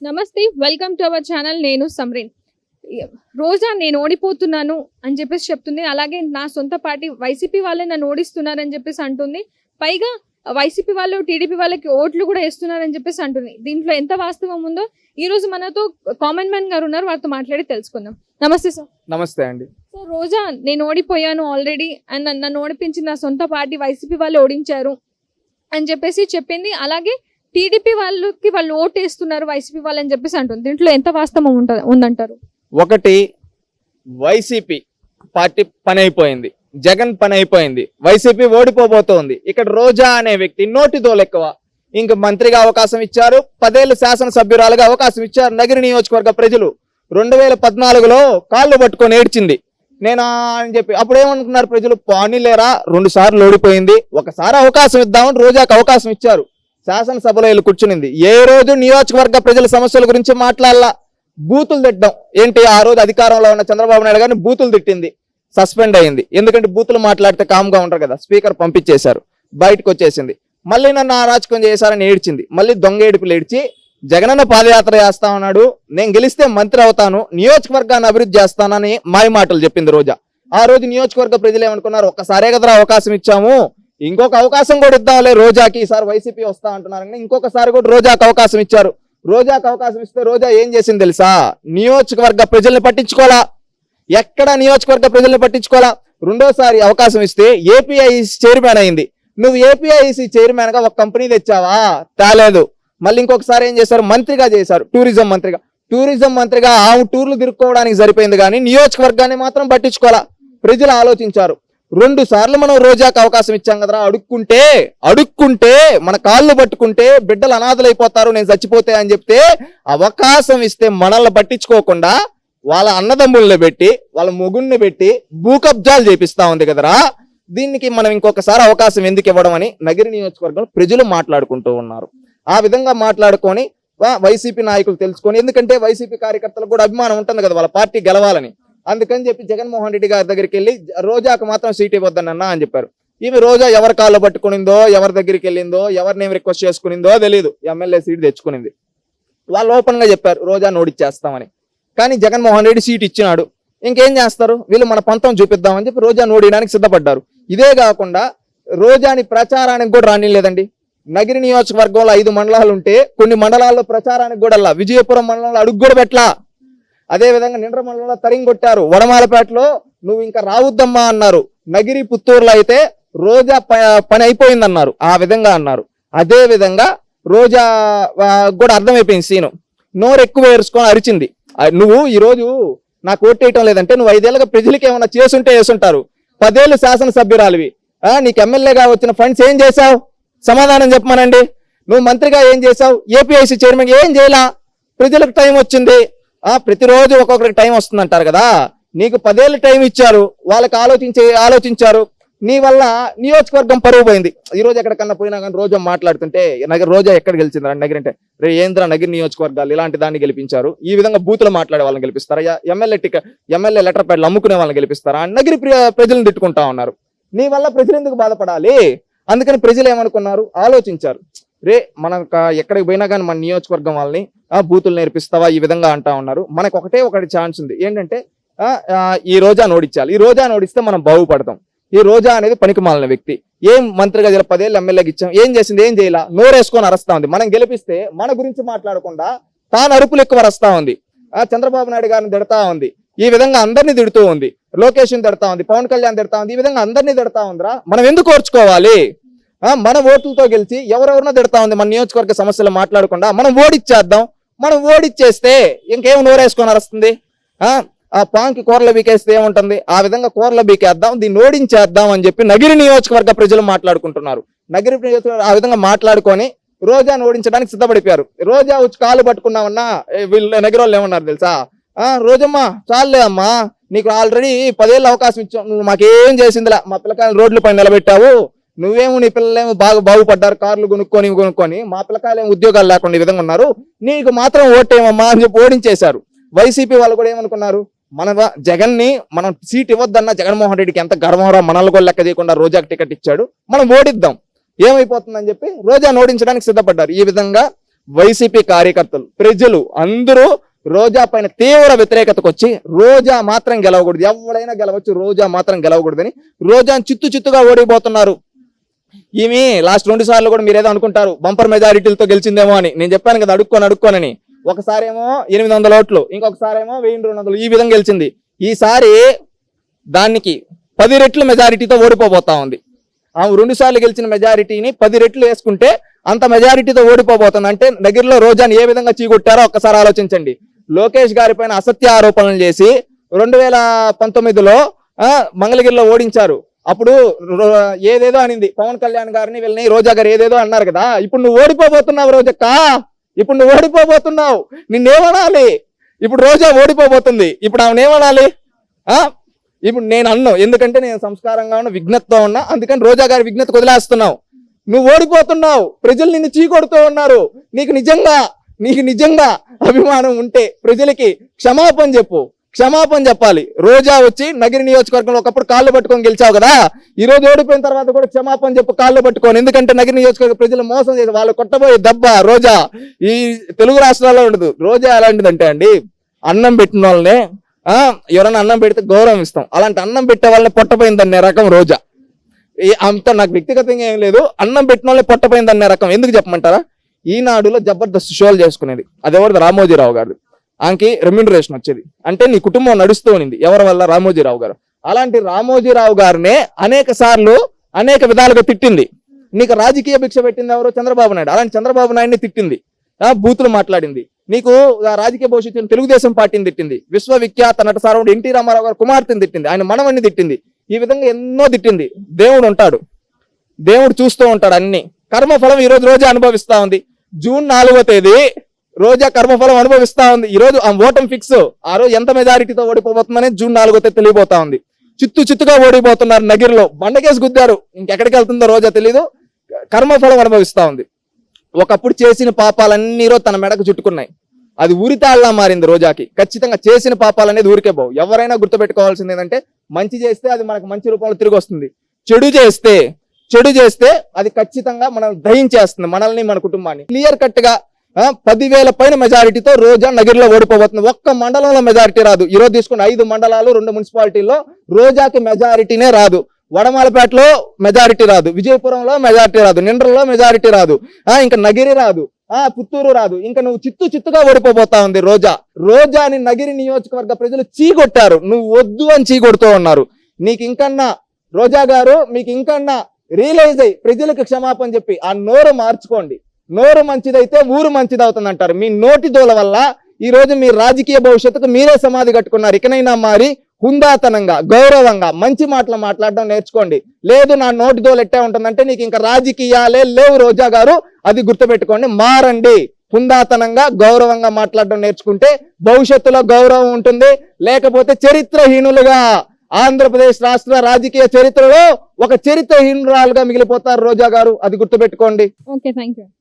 నమస్తే, welcome to our channel. నేను సమ్రీన్. రోజా నేను ఓడిపోతున్నాను అని చెప్పేసి చెప్తుంది. అలాగే నా సొంత పార్టీ వైసీపీ వాళ్ళే నన్ను ఓడిస్తున్నారని చెప్పేసి అంటుంది. పైగా వైసీపీ వాళ్ళు టీడీపీ వాళ్ళకి ఓట్లు కూడా వేస్తున్నారని చెప్పేసి అంటుంది. దీంట్లో ఎంత వాస్తవం ఉందో ఈ రోజు మనతో కామన్ మ్యాన్ గారు ఉన్నారు, వారితో మాట్లాడి తెలుసుకుందాం. నమస్తే సార్. నమస్తే అండి. సో రోజా నేను ఓడిపోయాను ఆల్రెడీ అండ్ నన్ను ఓడిపించిన నా సొంత పార్టీ వైసీపీ వాళ్ళు ఓడించారు అని చెప్పేసి చెప్పింది. అలాగే టీడీపీ వాళ్ళకి వాళ్ళు ఓటు వేస్తున్నారు వైసీపీ వాళ్ళు అని చెప్పేసి అంటుంది. దీంట్లో ఎంత వాస్తవం ఉందంటారు? ఒకటి, వైసీపీ పార్టీ పని అయిపోయింది, జగన్ పని అయిపోయింది, వైసీపీ ఓడిపోబోతోంది. ఇక్కడ రోజా అనే వ్యక్తి నోటిదోలు ఎక్కువ. ఇంక మంత్రిగా అవకాశం ఇచ్చారు, 10 ఏళ్ళు శాసనసభ్యురాలుగా అవకాశం ఇచ్చారు. నగిరి నియోజకవర్గ ప్రజలు 2014లో కాళ్ళు పట్టుకొని ఏడ్చింది నేను అని చెప్పి. అప్పుడు ఏమనుకున్నారు ప్రజలు? పానీలేరా, 2 సార్లు ఓడిపోయింది, ఒకసారి అవకాశం ఇద్దామని రోజాకు అవకాశం ఇచ్చారు. శాసనసభలో వెళ్ళి కూర్చునింది. ఏ రోజు నియోజకవర్గ ప్రజల సమస్యల గురించి మాట్లాడాల, బూతులు తిట్టడం. ఏంటి, ఆ రోజు అధికారంలో ఉన్న చంద్రబాబు నాయుడు గారిని బూతులు తిట్టింది, సస్పెండ్ అయింది. ఎందుకంటే బూతులు మాట్లాడితే కామ్గా ఉంటారు కదా, స్పీకర్ పంపించేశారు, బయటకు వచ్చేసింది. మళ్ళీ నన్ను అరాచకం చేశారని ఏడ్చింది. మళ్ళీ దొంగ ఏడుపులు ఏడ్చి జగనన్న పాదయాత్ర చేస్తా ఉన్నాడు, నేను గెలిస్తే మంత్రి అవుతాను, నియోజకవర్గాన్ని అభివృద్ధి చేస్తానని మాయ మాటలు చెప్పింది రోజా. ఆ రోజు నియోజకవర్గ ప్రజలు ఏమనుకున్నారు? ఒక్కసారే కదరా అవకాశం ఇచ్చాము, ఇంకొక అవకాశం కూడా ఇద్దాంలే రోజాకి, ఈసారి వైసీపీ వస్తా అంటున్నారని ఇంకొకసారి కూడా రోజాకి అవకాశం ఇచ్చారు. రోజాకి అవకాశం ఇస్తే రోజా ఏం చేసింది తెలుసా? నియోజకవర్గ ప్రజల్ని పట్టించుకోవాలా, ఎక్కడ నియోజకవర్గ ప్రజల్ని పట్టించుకోవాలా. రెండోసారి అవకాశం ఇస్తే ఏపీఐసి చైర్మన్ అయింది. నువ్వు ఏపీఐసి చైర్మన్ గా ఒక కంపెనీ తెచ్చావా? తేలేదు. మళ్ళీ ఇంకొకసారి ఏం చేశారు? మంత్రిగా చేశారు, టూరిజం మంత్రిగా ఆమె టూర్లు తిరుక్కోవడానికి సరిపోయింది, కానీ నియోజకవర్గాన్ని మాత్రం పట్టించుకోవాలా. ప్రజలు ఆలోచించారు. 2 సార్లు మనం రోజాకి అవకాశం ఇచ్చాం కదరా, అడుక్కుంటే మన కాళ్ళు పట్టుకుంటే బిడ్డలు అనాథలైపోతారు, నేను చచ్చిపోతే అని చెప్తే అవకాశం ఇస్తే మనల్ని పట్టించుకోకుండా వాళ్ళ అన్నదమ్ముల్ని పెట్టి వాళ్ళ మొగుణ్ణి పెట్టి భూకబ్జాలు చేపిస్తా ఉంది కదరా. దీనికి మనం ఇంకొకసారి అవకాశం ఎందుకు ఇవ్వడం అని నగిరి నియోజకవర్గంలో ప్రజలు మాట్లాడుకుంటూ ఉన్నారు. ఆ విధంగా మాట్లాడుకొని వైసీపీ నాయకులు తెలుసుకొని, ఎందుకంటే వైసీపీ కార్యకర్తలకు కూడా అభిమానం ఉంటుంది కదా వాళ్ళ పార్టీ గెలవాలని, అందుకని చెప్పి జగన్మోహన్ రెడ్డి గారి దగ్గరికి వెళ్ళి రోజాకు మాత్రం సీట్ ఇవ్వద్దన్న అని చెప్పారు. ఈమె రోజా ఎవరి కాళ్ళు పట్టుకునిందో, ఎవరి దగ్గరికి వెళ్ళిందో, ఎవరిని ఏం రిక్వెస్ట్ చేసుకునిందో తెలియదు, ఎమ్మెల్యే సీట్ తెచ్చుకునింది. వాళ్ళు ఓపెన్ గా చెప్పారు రోజా ఓడిచ్చేస్తామని. కానీ జగన్మోహన్ రెడ్డి సీట్ ఇచ్చినాడు, ఇంకేం చేస్తారు వీళ్ళు, మన పంతం చూపిద్దామని చెప్పి రోజా ఓడియడానికి సిద్ధపడ్డారు. ఇదే కాకుండా రోజాని ప్రచారానికి కూడా రానిలేదండి. నగిరి నియోజకవర్గంలో 5 మండలాలు ఉంటే కొన్ని మండలాల్లో ప్రచారానికి కూడా విజయపురం మండలంలో అడుగు కూడా పెట్టలా. అదే విధంగా నిండ్ర మండలంలో తరింగొట్టారు, వడమాలపేటలో నువ్వు ఇంకా రావద్దమ్మా అన్నారు. నగిరి పుత్తూరులో అయితే రోజా పని అయిపోయిందన్నారు, ఆ విధంగా అన్నారు. అదే విధంగా రోజా కూడా అర్థమైపోయింది సీను, నోరు ఎక్కువ ఏర్చుకొని అరిచింది. నువ్వు ఈరోజు నాకు ఓటేయటం లేదంటే నువ్వు 5 ఏళ్ళగా ప్రజలకి ఏమన్నా చేసుంటే వేసుంటారు. 10 ఏళ్ళు శాసనసభ్యురాలివి, నీకు ఎమ్మెల్యేగా వచ్చిన ఫండ్స్ ఏం చేశావు? సమాధానం చెప్పమనండి. నువ్వు మంత్రిగా ఏం చేశావు? ఏపీఐసి చైర్మన్ ఏం చేయలా? ప్రజలకు టైం వచ్చింది, ప్రతిరోజు ఒక్కొక్కరికి టైం వస్తుంది అంటారు కదా, నీకు 10 ఏళ్ళు టైం ఇచ్చారు, వాళ్ళకి ఆలోచించారు. నీ వల్ల నియోజకవర్గం పరువు పోయింది. ఈ రోజు ఎక్కడికన్నా పోయినా కానీ రోజా మాట్లాడుతుంటే రోజా ఎక్కడ గెలిచిందా నగిరి అంటే, రే ఏంద్ర నగిరి నియోజకవర్గాలు ఇలాంటి దాన్ని గెలిపించారు, ఈ విధంగా బూతులు మాట్లాడే వాళ్ళని గెలిపిస్తారా? ఎమ్మెల్యే లెటర్ ప్యాడ్లు అమ్ముకునే వాళ్ళని గెలిపిస్తారా? నగిరి ప్రజలను తిట్టుకుంటా ఉన్నారు. నీ వల్ల ప్రజలు ఎందుకు బాధపడాలి? అందుకని ప్రజలు ఏమనుకున్నారు? ఆలోచించారు. రే మనం ఎక్కడికి పోయినా కానీ మన నియోజకవర్గం వాళ్ళని బూతులు నేర్పిస్తావా ఈ విధంగా అంటా ఉన్నారు. మనకు ఒకటి ఛాన్స్ ఉంది, ఏంటంటే ఈ రోజా ఓడించాలి. ఈ రోజా ఓడిస్తే మనం బాగుపడతాం. ఈ రోజా అనేది పనికి మాలిన వ్యక్తి, ఏం మంత్రిగా 10 ఏళ్ళు ఎమ్మెల్యేకి ఇచ్చాం, ఏం చేసింది? ఏం చేయాల? నోరేసుకొని అరస్తా ఉంది. మనం గెలిపిస్తే మన గురించి మాట్లాడకుండా తాను అరుపులు ఎక్కువ అరస్తా ఉంది, చంద్రబాబు నాయుడు గారిని తిడతా ఉంది, ఈ విధంగా అందరినీ తిడుతూ ఉంది, లోకేష్ని తిడతా ఉంది, పవన్ కళ్యాణ్ తిడతా ఉంది, ఈ విధంగా అందరినీ తిడతా ఉందిరా. మనం ఎందుకు ఓర్చుకోవాలి? మన ఓట్లతో గెలిచి ఎవరెవరినో తిడతా ఉంది. మన నియోజకవర్గ సమస్యలు మాట్లాడకుండా మనం ఓడిచ్చేద్దాం. మనం ఓడిచ్చేస్తే ఇంకేం నోరేసుకొని అరుస్తుంది? ఆ పాంకి కూరలు బీకేస్తే ఏముంటుంది? ఆ విధంగా కూరలు బీకేద్దాం, దీన్ని ఓడించేద్దాం అని చెప్పి నగిరి నియోజకవర్గ ప్రజలు మాట్లాడుకుంటున్నారు. నగిరి నియోజకవర్గం ఆ విధంగా మాట్లాడుకొని రోజాను ఓడించడానికి సిద్ధపడిపోయారు. రోజా వచ్చి కాళ్ళు పట్టుకున్నామన్నా వీళ్ళు నగిరి వాళ్ళు ఏమన్నారు తెలుసా? రోజమ్మా చాలే అమ్మా, నీకు ఆల్రెడీ 10 ఏళ్ళు అవకాశం ఇచ్చావు, నువ్వు మాకేం చేసిందిలా, మా పిల్లకాయలు రోడ్ల పైన నిలబెట్టావు, నువ్వేమో నీ పిల్లలేమో బాగుపడ్డారు, కార్లు కొనుక్కొని, మా పిల్లకాయలు ఏమో ఉద్యోగాలు లేకుండా ఈ విధంగా ఉన్నారు, నీకు మాత్రం ఓటేమమ్మా అని చెప్పి ఓడించేశారు. వైసీపీ వాళ్ళు కూడా ఏమనుకున్నారు? మన జగన్ని మనం సీట్ ఇవ్వద్దన్నా జగన్మోహన్ రెడ్డికి ఎంత గర్వంరా, మనల్ని కూడా లెక్క చేయకుండా రోజాకి టికెట్ ఇచ్చాడు, మనం ఓడిద్దాం, ఏమైపోతుందని చెప్పి రోజా ఓడించడానికి సిద్ధపడ్డారు. ఈ విధంగా వైసీపీ కార్యకర్తలు, ప్రజలు అందరూ రోజా పైన తీవ్ర వ్యతిరేకతకు వచ్చి రోజా మాత్రం గెలవకూడదు, ఎవడైనా గెలవచ్చు, రోజా మాత్రం గెలవకూడదని రోజాని చిత్తుగా ఓడిపోతున్నారు. ఈమె లాస్ట్ 2 సార్లు కూడా మీరు ఏదో అనుకుంటారు బంపర్ మెజారిటీలతో గెలిచిందేమో అని. నేను చెప్పాను కదా అడుక్కోనని. ఒకసారేమో 800 ఓట్లు, ఇంకొకసారేమో 1200, ఈ విధంగా గెలిచింది. ఈసారి దానికి 10 రెట్లు మెజారిటీతో ఓడిపోబోతా ఉంది. ఆమె 2 సార్లు గెలిచిన మెజారిటీని 10 రెట్లు వేసుకుంటే అంత మెజారిటీతో ఓడిపోబోతుంది. అంటే దగ్గరలో రోజాని ఏ విధంగా చీకొట్టారో ఒక్కసారి ఆలోచించండి. లోకేష్ గారి పైన అసత్య ఆరోపణలు చేసి 2019లో మంగళగిరిలో ఓడించారు. అప్పుడు ఏదేదో అనింది పవన్ కళ్యాణ్ గారిని, వీళ్ళని, రోజా గారు ఏదేదో అన్నారు కదా. ఇప్పుడు నువ్వు ఓడిపోబోతున్నావు రోజక్క, ఇప్పుడు నువ్వు ఓడిపోబోతున్నావు. నిన్నేమనాలి? ఇప్పుడు రోజా ఓడిపోబోతుంది, ఇప్పుడు ఆమెనేమనాలి? ఇప్పుడు నేను అన్ను, ఎందుకంటే నేను సంస్కారంగా ఉన్నా, విజ్ఞతతో ఉన్నా, అందుకని రోజా గారి విజ్ఞత వదిలేస్తున్నావు. నువ్వు ఓడిపోతున్నావు, ప్రజలు నిన్ను చీకొడుతూ ఉన్నారు. నీకు నిజంగా అభిమానం ఉంటే ప్రజలకి క్షమాపణ చెప్పాలి. రోజా వచ్చి నగిరి నియోజకవర్గంలో ఒకప్పుడు కాళ్ళు పట్టుకొని గెలిచావు కదా, ఈ రోజు ఓడిపోయిన తర్వాత కూడా క్షమాపణ చెప్పు, కాళ్ళు పట్టుకొని. ఎందుకంటే నగిరి నియోజకవర్గ ప్రజలు మోసం చేసి వాళ్ళు కొట్టబోయే దెబ్బ రోజా ఈ తెలుగు రాష్ట్రాల్లో ఉండదు. రోజా ఎలాంటిదంటే అండి, అన్నం పెట్టిన వాళ్ళనే ఎవరైనా అన్నం పెడితే గౌరవం ఇస్తాం, అలాంటి అన్నం పెట్టే వాళ్ళని పొట్టపోయిందనే రకం రోజా. అంత నాకు వ్యక్తిగతంగా ఏం లేదు, అన్నం పెట్టిన వాళ్ళని పొట్టపోయిందనే రకం. ఎందుకు చెప్పమంటారా? ఈనాడులో జబర్దస్త్ షోలు చేసుకునేది, అదెవరిది? రామోజీరావు గారు. ఆమెకి రెమ్యూనరేషన్ వచ్చేది. అంటే నీ కుటుంబం నడుస్తూ ఉంది ఎవరి వల్ల? రామోజీరావు గారు. అలాంటి రామోజీరావు గారినే అనేక సార్లు అనేక విధాలుగా తిట్టింది. నీకు రాజకీయ భిక్ష పెట్టింది ఎవరు? చంద్రబాబు నాయుడు. అలాంటి చంద్రబాబు నాయుడిని తిట్టింది, బూతులు మాట్లాడింది. నీకు రాజకీయ భవిష్యత్తు తెలుగుదేశం పార్టీని తిట్టింది, విశ్వవిఖ్యాత నట సార్వడు ఎన్టీ రామారావు గారు కుమార్తెని తిట్టింది, ఆయన మనవన్ని తిట్టింది. ఈ విధంగా ఎన్నో తిట్టింది. దేవుడు ఉంటాడు, దేవుడు చూస్తూ ఉంటాడు అన్ని. కర్మఫలం ఈ రోజు రోజా అనుభవిస్తా ఉంది. జూన్ 4వ తేదీ రోజా కర్మఫలం అనుభవిస్తా ఉంది. ఈ రోజు ఆ ఓటం ఫిక్స్. ఆ రోజు ఎంత మెజారిటీతో ఓడిపోతుందనే జూన్ 4వ తేదీ తెలియబోతా ఉంది. చిత్తుగా ఓడిపోతున్నారు. నగిరిలో బండకేసి గుద్దారు, ఇంకెక్కడికి వెళ్తుందో రోజా తెలీదు. కర్మఫలం అనుభవిస్తా ఉంది. ఒకప్పుడు చేసిన పాపాలన్నీ రోజు తన మెడకు చుట్టుకున్నాయి. అది ఉరితాళ్లా మారింది రోజాకి. ఖచ్చితంగా చేసిన పాపాలు అనేది ఊరికే పోవు. ఎవరైనా గుర్తుపెట్టుకోవాల్సింది ఏంటంటే, మంచి చేస్తే అది మనకు మంచి రూపంలో తిరిగి వస్తుంది, చెడు చేస్తే అది ఖచ్చితంగా మనం దహించేస్తుంది మనల్ని, మన కుటుంబాన్ని. క్లియర్ కట్ గా 10,000 పైన మెజారిటీతో రోజా నగిరిలో ఓడిపోబోతుంది. ఒక్క మండలంలో మెజారిటీ రాదు. ఈ రోజు తీసుకున్న 5 మండలాలు 2 మున్సిపాలిటీల్లో రోజాకి మెజారిటీనే రాదు. వడమాలపేటలో మెజారిటీ రాదు, విజయపురంలో మెజారిటీ రాదు, నిండ్రలో మెజారిటీ రాదు, ఇంకా నగిరి రాదు, పుత్తూరు రాదు. ఇంకా నువ్వు చిత్తుగా ఓడిపోబోతా ఉంది రోజాని నగిరి నియోజకవర్గ ప్రజలు చీకొట్టారు. నువ్వు వద్దు అని చీకొడుతూ ఉన్నారు. నీకు ఇంకన్నా రోజా గారు, మీకు ఇంకన్నా రియలైజ్ అయ్యి ప్రజలకు క్షమాపణ చెప్పి ఆ నోరు మార్చుకోండి. నోరు మంచిదైతే ఊరు మంచిది అవుతుంది అంటారు. మీ నోటి దోల వల్ల ఈ రోజు మీ రాజకీయ భవిష్యత్తుకు మీరే సమాధి కట్టుకున్నారు. ఇకనైనా మారి హుందాతనంగా, గౌరవంగా, మంచి మాటలు మాట్లాడడం నేర్చుకోండి. లేదు నా నోటి దోలు ఎట్టే ఉంటుందంటే నీకు ఇంకా రాజకీయాలే లేవు రోజా గారు, అది గుర్తుపెట్టుకోండి. మారండి, హుందాతనంగా, గౌరవంగా మాట్లాడడం నేర్చుకుంటే భవిష్యత్తులో గౌరవం ఉంటుంది. లేకపోతే చరిత్రహీనులుగా ఆంధ్రప్రదేశ్ రాష్ట్ర రాజకీయ చరిత్రలో ఒక చరిత్రహీనురాలుగా మిగిలిపోతారు రోజా గారు, అది గుర్తుపెట్టుకోండి. Okay, thank you.